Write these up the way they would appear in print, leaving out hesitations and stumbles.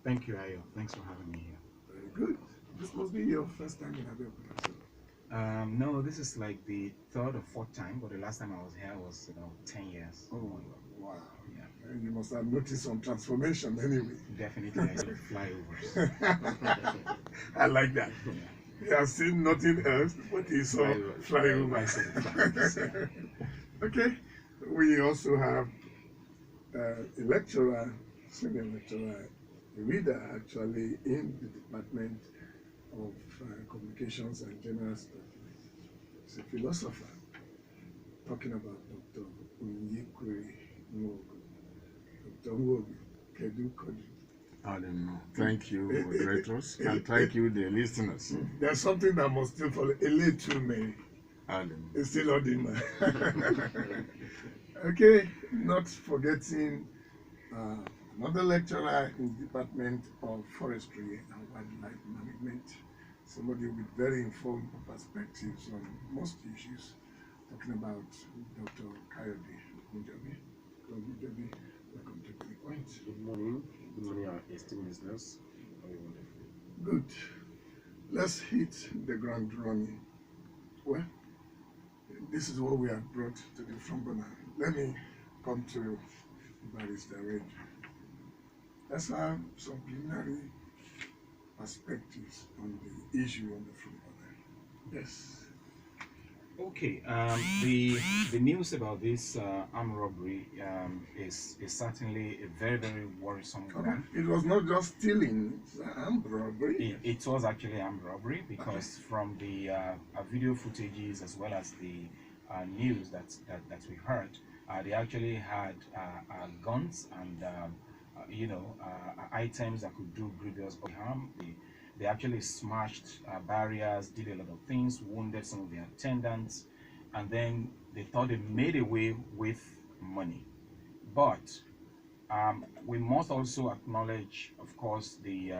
Thank you, Ayo. Thanks for having me here. Very good. This must be your first time in Abeokuta. So. No, this is like the third or fourth time, but the last time I was here was about 10 years. Oh, wow. Yeah. And you must have noticed some transformation anyway. Definitely, I saw flyovers. I like that. Yeah. He has seen nothing else, but he saw flyover. I saw the flyovers. Okay. We also have a lecturer, senior lecturer, a reader actually in the Department of Communications and General Studies. He's a philosopher talking about Dr. Onyekuri Nwogu. Dr. Nwogu, Kedu Kodu. I don't know. Thank you, moderators, and thank you, the listeners. There's something that must still follow. A little Mary. I don't know. It's still not in my. Okay, not forgetting another lecturer in the Department of Forestry and Wildlife Management, somebody with very informed perspectives on most issues, talking about Dr. Kayode Mujabi. Mujabi, welcome to the point. Good morning. Good morning, our esteemed listeners. Very wonderful. Good. Let's hit the ground running. Well, this is what we have brought to the front burner. Let me come to Barrister Red. Let's have some preliminary perspectives on the issue on the front burner. Yes. Okay, the news about this armed robbery is certainly a very worrisome one. It was not just stealing, it's armed robbery. It was actually armed robbery because from the video footages as well as the news that we heard, they actually had guns and items that could do grievous harm. They actually smashed barriers, did a lot of things, wounded some of the attendants, and then they thought they made away with money. But we must also acknowledge, of course, the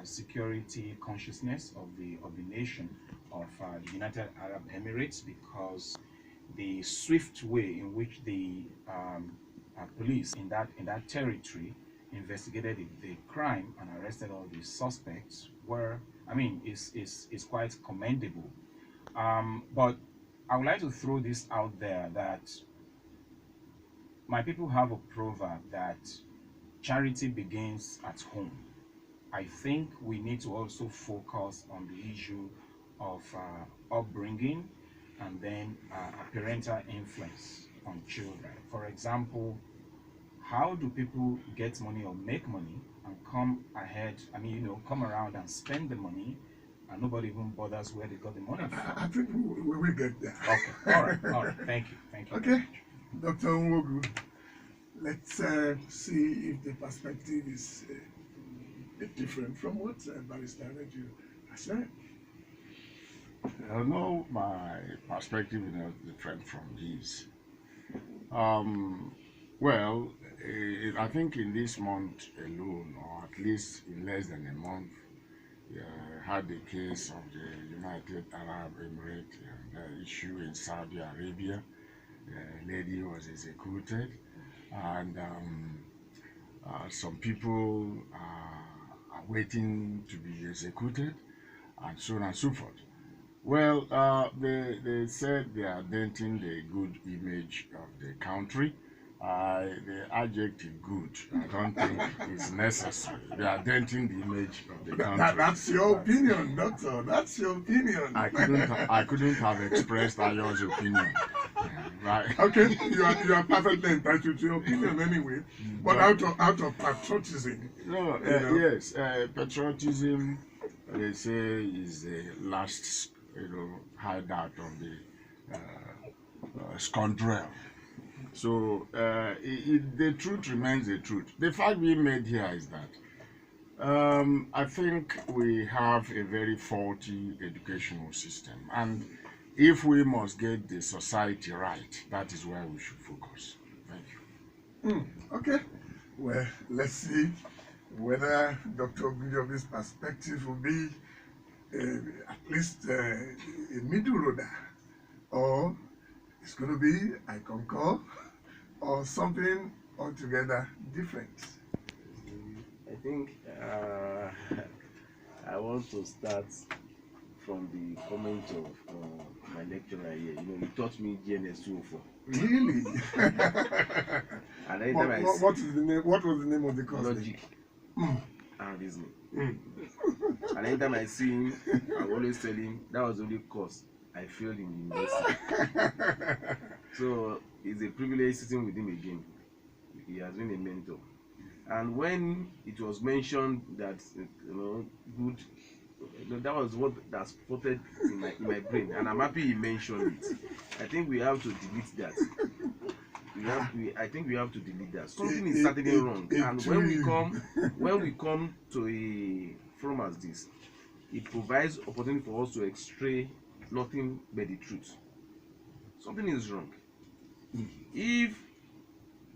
security consciousness of the nation of the United Arab Emirates, because the swift way in which the police in that territory investigated the crime and arrested all the suspects is quite commendable. But I would like to throw this out there that my people have a proverb that charity begins at home. I think we need to also focus on the issue of upbringing and then parental influence on children. For example, how do people get money or make money and come ahead, come around and spend the money and nobody even bothers where they got the money from? I think we will get there. Okay, all right, thank you. Okay, Dr. Nwogu, let's see if the perspective is a bit different from what Barrister Reju has said. I know my perspective is not different from his. Well, I think in this month alone, or at least in less than a month, had the case of the United Arab Emirates and the issue in Saudi Arabia. The lady was executed, and some people are waiting to be executed, and so on and so forth. Well, they said they are denting the good image of the country. The adjective good, I don't think it's necessary. They are denting the image of the country. That's your opinion, doctor. That's your opinion. I couldn't have expressed Ayo's opinion. Right. Okay, you are perfectly entitled to your opinion anyway. But out of patriotism. No, yes, patriotism, they say, is the last hideout of the scoundrel. So the truth remains the truth. The fact being made here is that I think we have a very faulty educational system, and if we must get the society right, that is where we should focus. Thank you. Okay. Well, let's see whether Dr. Ogunjobi's perspective will be at least a middle roader, or it's going to be I concur, or something altogether different. I think I want to start from the comment of my lecturer here. You know, he taught me GNS 204. Really? And anytime I see What is the name? What was the name of the course? logic Mm. and reasoning. Mm. And anytime I see him, I always tell him that was the only course I failed in university. So it's a privilege sitting with him again. He has been a mentor. And when it was mentioned that good, that was what that spotted in my brain, and I'm happy he mentioned it. I think we have to delete that. I think we have to delete that. Something is certainly wrong. And when we come to a forum as this, it provides opportunity for us to extray nothing but the truth. Something is wrong. If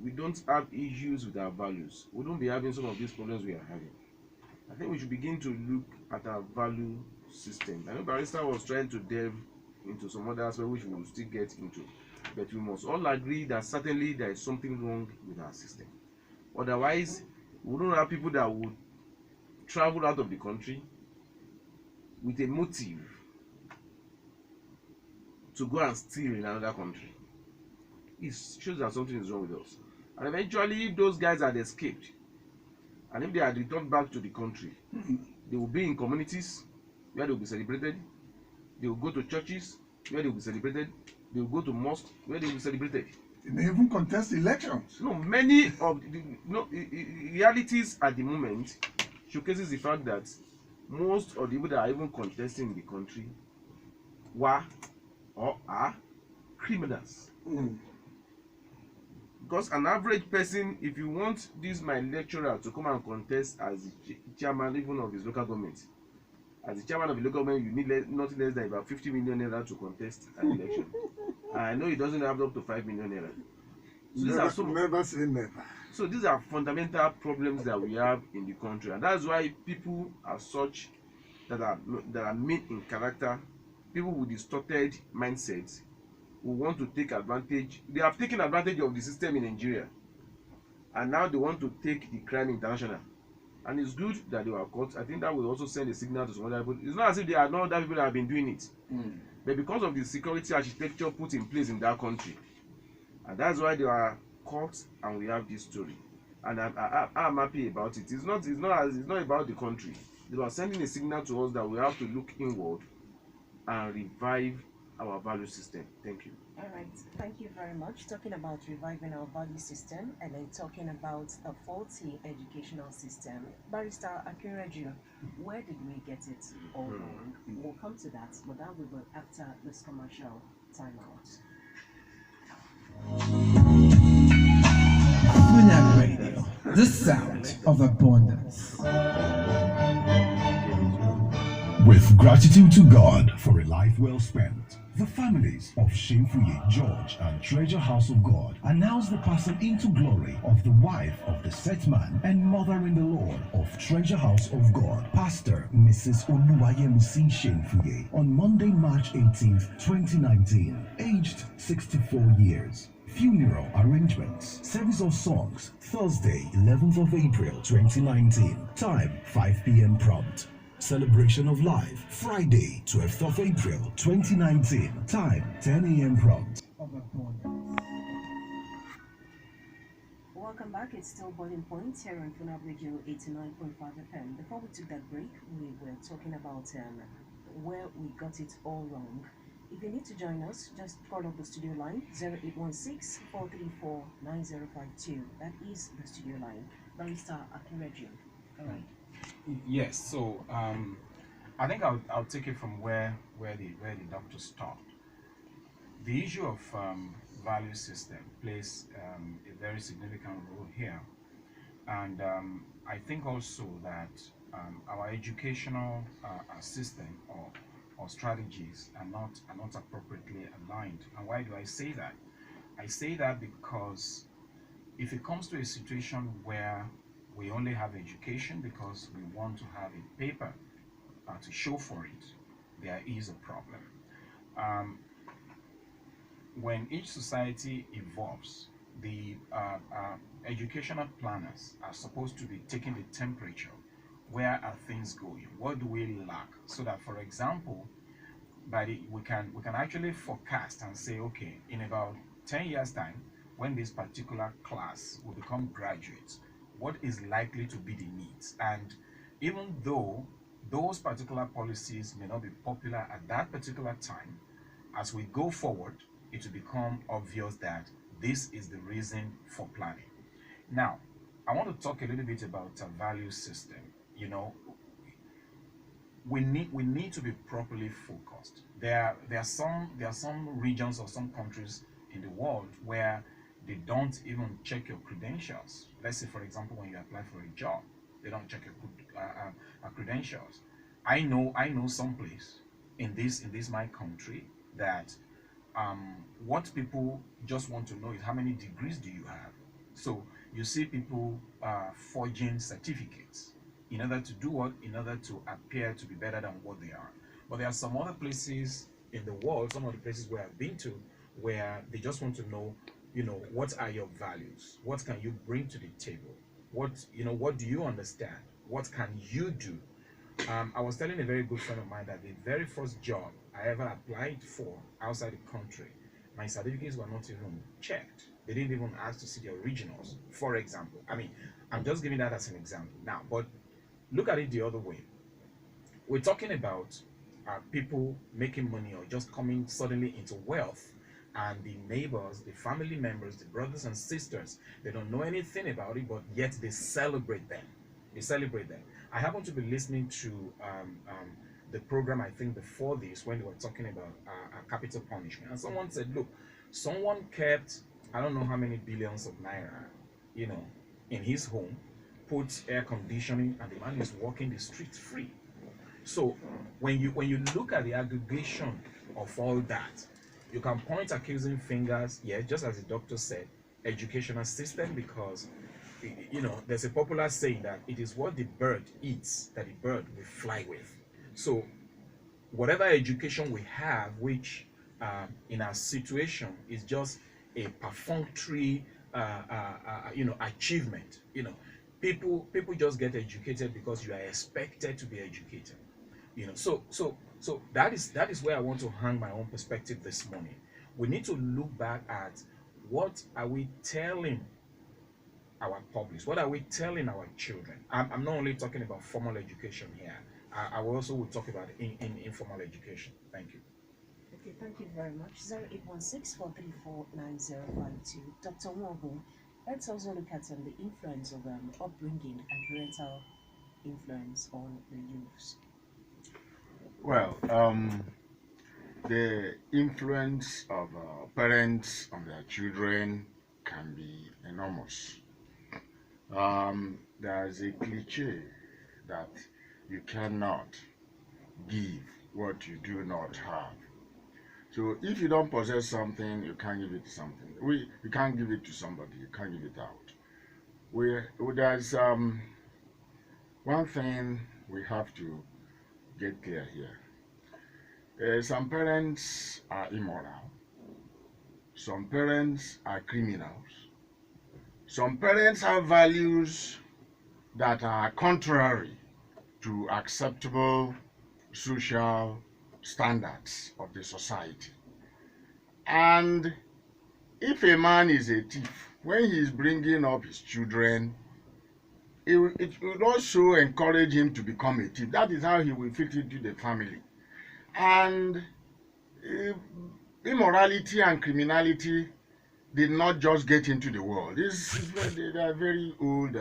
we don't have issues with our values, we don't be having some of these problems we are having. I think we should begin to look at our value system. I know Barrister was trying to delve into some other aspects which we will still get into, but we must all agree that certainly there is something wrong with our system. Otherwise, we don't have people that would travel out of the country with a motive to go and steal in another country. It shows that something is wrong with us. And eventually, if those guys had escaped, and if they had returned back to the country, they will be in communities where they will be celebrated. They will go to churches where they will be celebrated. They will go to mosques where they will be celebrated. They may even contest elections. No, many of the realities at the moment showcases the fact that most of the people that are even contesting in the country were or are criminals. Mm. Because an average person, if you want this my lecturer to come and contest as the chairman even of his local government, as the chairman of the local government, you need nothing less than about 50 million naira to contest an election. I know he doesn't have up to 5 million naira. So Never say never. So these are fundamental problems that we have in the country, and that's why people are such that are mean in character, people with distorted mindsets, who want to take advantage. They have taken advantage of the system in Nigeria, and now they want to take the crime international. And it's good that they were caught. I think that will also send a signal to some other people. It's not as if there are no other people that have been doing it, but because of the security architecture put in place in that country, and that's why they are caught, and we have this story. And I'm happy about it. It's not about the country. They are sending a signal to us that we have to look inward and revive our value system. Thank you. All right, thank you very much. Talking about reviving our value system and then talking about a faulty educational system. Barrister Akinreju, where did we get it all wrong? We'll come to that, but that will be after this commercial timeout. Funan Radio, the sound of abundance. With gratitude to God for a life well spent, the families of Shemfuye George and Treasure House of God announce the passing into glory of the wife of the set man and mother in the Lord of Treasure House of God, Pastor Mrs. Oluwayemisi Shemfuye, on Monday, March 18th, 2019, aged 64 years. Funeral arrangements. Service of songs, Thursday, 11th of April, 2019. Time, 5 p.m. prompt. Celebration of Life, Friday, 12th of April, 2019. Time, 10 a.m. prompt. Welcome back. It's still Boiling Point here on Funab Radio 89.5 FM. Before we took that break, we were talking about where we got it all wrong. If you need to join us, just call up the studio line 0816 434 9052. That is the studio line. Barrister Akinreju. All right. Yes. So I think I'll take it from where the doctor stopped. The issue of value system plays a very significant role here, and I think also that our educational system or strategies are not appropriately aligned. And why do I say that? I say that because if it comes to a situation where we only have education because we want to have a paper to show for it, there is a problem. When each society evolves, the educational planners are supposed to be taking the temperature. Where are things going? What do we lack? So that, for example, we can actually forecast and say, okay, in about 10 years time, when this particular class will become graduates, what is likely to be the needs? And even though those particular policies may not be popular at that particular time, as we go forward, it will become obvious that this is the reason for planning. Now, I want to talk a little bit about a value system. You know, we need to be properly focused. There are some regions or some countries in the world where they don't even check your credentials. Let's say, for example, when you apply for a job, they don't check your credentials. I know some place in this my country that what people just want to know is how many degrees do you have. So you see people forging certificates in order to do what? In order to appear to be better than what they are. But there are some other places in the world, some of the places where I've been to, where they just want to know, what are your values? What can you bring to the table? What do you understand? What can you do? I was telling a very good friend of mine that the very first job I ever applied for outside the country, my certificates were not even checked. They didn't even ask to see the originals, for example. I mean, I'm just giving that as an example now, but look at it the other way. We're talking about people making money or just coming suddenly into wealth, and the neighbors, the family members, the brothers and sisters, they don't know anything about it, but yet they celebrate them. They celebrate them. I happen to be listening to the program, I think, before this, when they were talking about capital punishment, and someone said, look, someone kept, I don't know how many billions of naira, in his home, put air conditioning, and the man is walking the streets free. So when you look at the aggregation of all that, you can point accusing fingers, yeah, just as the doctor said, educational system, because there's a popular saying that it is what the bird eats that the bird will fly with. So whatever education we have, which in our situation is just a perfunctory achievement. People just get educated because you are expected to be educated. So that is where I want to hang my own perspective this morning. We need to look back at what are we telling our public, what are we telling our children. I'm not only talking about formal education here. I also will talk about informal education. Thank you. Okay, thank you very much. 0816-434-9052. Dr. Nwogu, let's also look at the influence of upbringing and parental influence on the youths. Well, the influence of parents on their children can be enormous. There's a cliche that you cannot give what you do not have. So if you don't possess something, you can't give it to something. You can't give it to somebody. You can't give it out. There's one thing we have to get clear here. Some parents are immoral. Some parents are criminals. Some parents have values that are contrary to acceptable social standards of the society. And if a man is a thief, when he is bringing up his children, it will also encourage him to become a thief. That is how he will fit into the family. And immorality and criminality did not just get into the world. They are very old.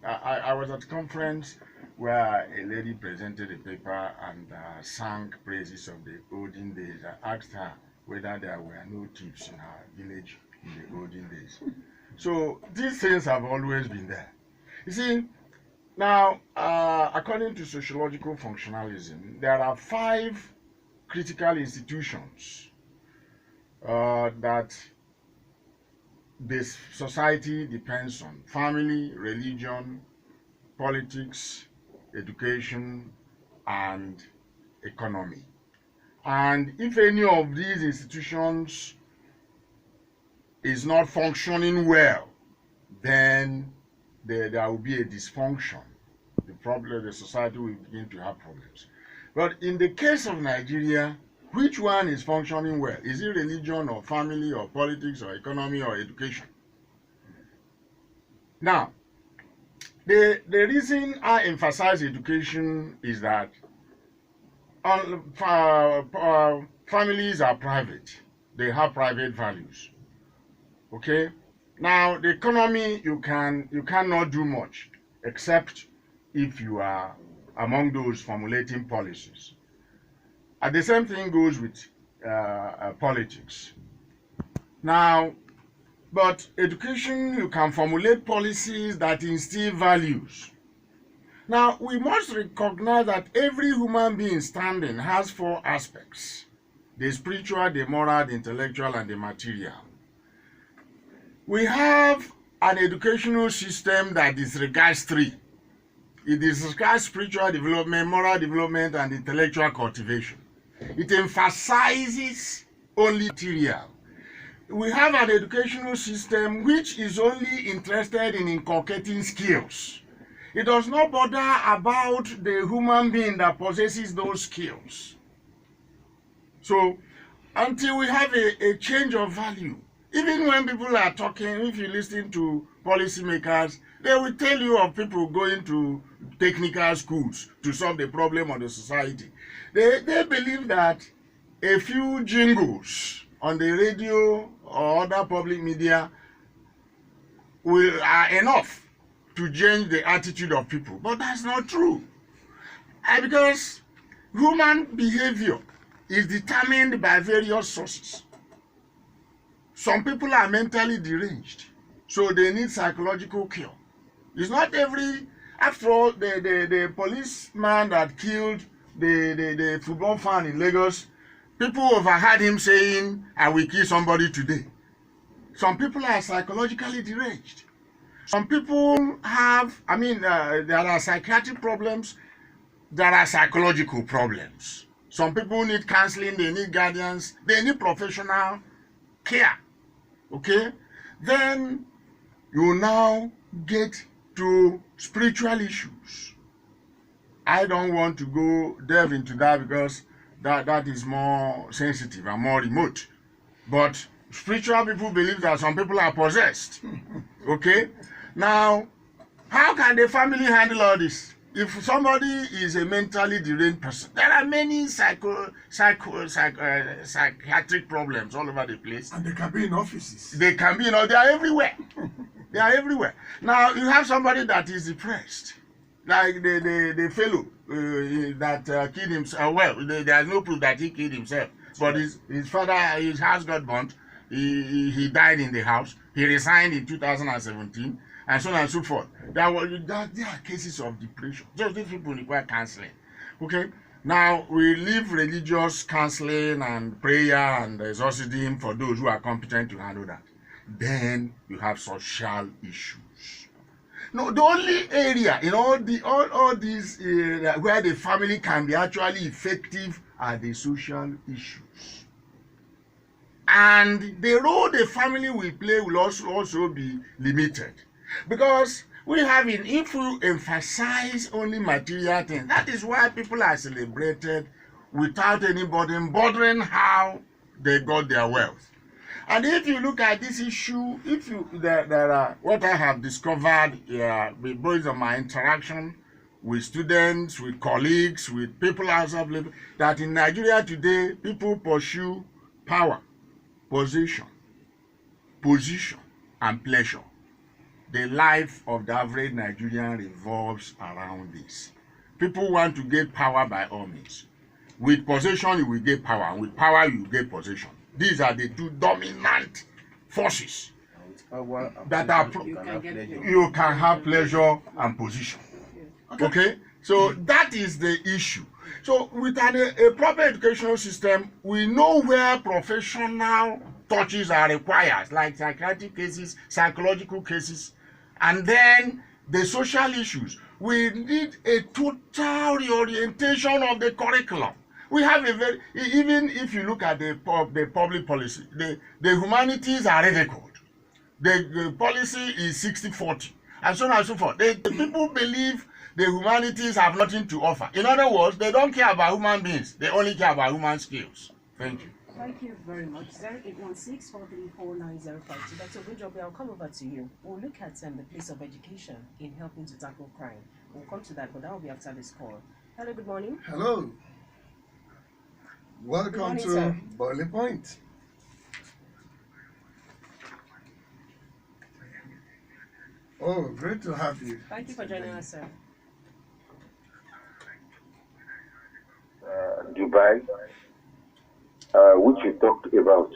I was at a conference where a lady presented a paper and sang praises of the olden days. I asked her whether there were no thieves in her village in the olden days. So these things have always been there. You see, now, according to sociological functionalism, there are 5 critical institutions that this society depends on: family, religion, politics, education, and economy. And if any of these institutions is not functioning well, then there will be a dysfunction. The society will begin to have problems. But in the case of Nigeria, which one is functioning well? Is it religion or family or politics or economy or education? Now, the reason I emphasize education is that families are private. They have private values. Okay? Now, the economy, you cannot do much except if you are among those formulating policies. And the same thing goes with politics. Now, but education, you can formulate policies that instill values. Now, we must recognize that every human being standing has 4 aspects: the spiritual, the moral, the intellectual, and the material. We have an educational system that disregards 3. It disregards spiritual development, moral development, and intellectual cultivation. It emphasizes only material. We have an educational system which is only interested in inculcating skills. It does not bother about the human being that possesses those skills. So, until we have a change of value, even when people are talking, if you listen to policymakers, they will tell you of people going to technical schools to solve the problem of the society. They believe that a few jingles on the radio or other public media are enough to change the attitude of people. But that's not true. Because human behavior is determined by various sources. Some people are mentally deranged, so they need psychological cure. It's not every, after all, the policeman that killed the football fan in Lagos, people overheard him saying, "I will kill somebody today." Some people are psychologically deranged. Some people have, there are psychiatric problems, there are psychological problems. Some people need counseling, they need guardians, they need professional care. Okay? Then you now get to spiritual issues. I don't want to delve into that because that is more sensitive and more remote. But spiritual people believe that some people are possessed. Okay? Now, how can the family handle all this? If somebody is a mentally deranged person, there are many psychiatric problems all over the place. And they can be in offices. They are everywhere. They are everywhere. Now, you have somebody that is depressed, like the fellow that killed himself. Well, there is no proof that he killed himself, but his father, his house got burnt. He died in the house. He resigned in 2017. And so on and so forth. There are cases of depression. Just these people require counseling. Okay? Now, we leave religious counseling and prayer and exorcism for those who are competent to handle that. Then you have social issues. No, the only area in all these where the family can be actually effective are the social issues. And the role the family will play will also be limited. Because if you emphasize only material things, that is why people are celebrated without anybody bothering how they got their wealth. And if you look at this issue, there are what I have discovered based on my interaction with students, with colleagues, with people outside, that in Nigeria today, people pursue power, position, and pleasure. The life of the average Nigerian revolves around this. People want to get power by all means. With possession, you will get power, and with power, you will get possession. These are the 2 dominant forces that are. You can have pleasure and position. Okay? So that is the issue. So with a proper educational system, we know where professional touches are required, like psychiatric cases, psychological cases. And then the social issues. We need a total reorientation of the curriculum. We have even if you look at the public policy, the humanities are ridiculed. the policy is 60-40, and so on and so forth. The people believe the humanities have nothing to offer. In other words, they don't care about human beings. They only care about human skills. Thank you. Thank you very much. 0816-434-9052. Dr. Ogunjobi, I'll come over to you. We'll look at the place of education in helping to tackle crime. We'll come to that, but that will be after this call. Hello, good morning. Hello. Welcome Good morning, to sir. Boiling Point. Oh, great to have you. Thank you for joining us, sir. Dubai, which you talked about.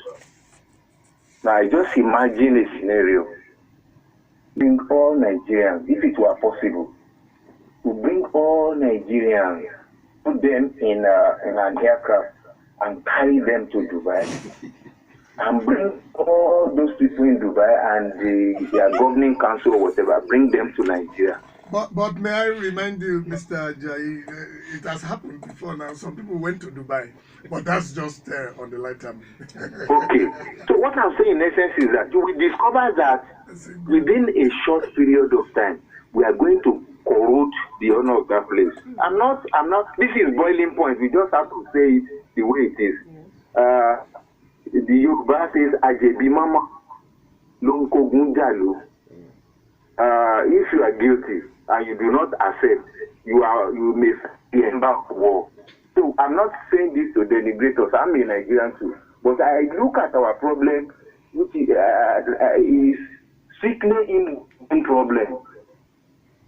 Now, I just imagine a scenario. Bring all Nigerians, if it were possible, to bring all Nigerians, put them in an aircraft and carry them to Dubai, and bring all those people in Dubai and their governing council or whatever, bring them to Nigeria. But may I remind you, Mr. Ajayi, it has happened before now. Some people went to Dubai, but that's just on the lighter. Okay. So what I'm saying in essence is that we discover that within a short period of time, we are going to corrode the honor of that place. I'm not, this is boiling point. We just have to say it the way it is. The Yoruba says, Ajebi Mama, Lonko Gunjalo. If you are guilty and you do not accept, you may embark on war. So I'm not saying this to denigrate us. I'm a Nigerian too, but I look at our problem, which is strictly in problem.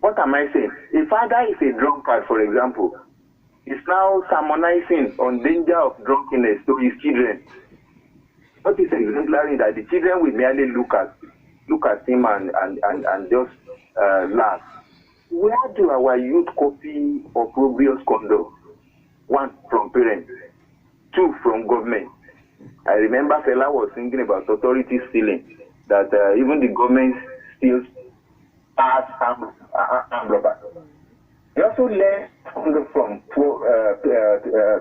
What am I saying? A father is a drunkard, for example, is now sermonizing on danger of drunkenness to his children. What is exemplary that the children will merely look at him and just laugh. Where do our youth copy opprobrious conduct? One, from parents. Two, from government. I remember Fela was thinking about authority stealing, that even the government steals as armed robbers. They also learn from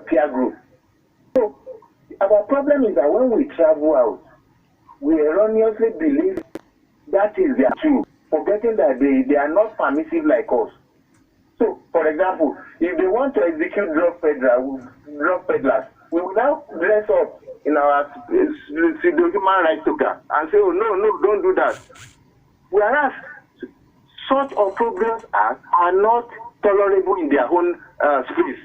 peer group. So our problem is that when we travel out, we erroneously believe that is their truth, forgetting that they are not permissive like us. So, for example, if they want to execute drug peddlers, we will now dress up in our human rights toga and say, oh, no, don't do that. Whereas such opprobrious acts are not tolerable in their own space.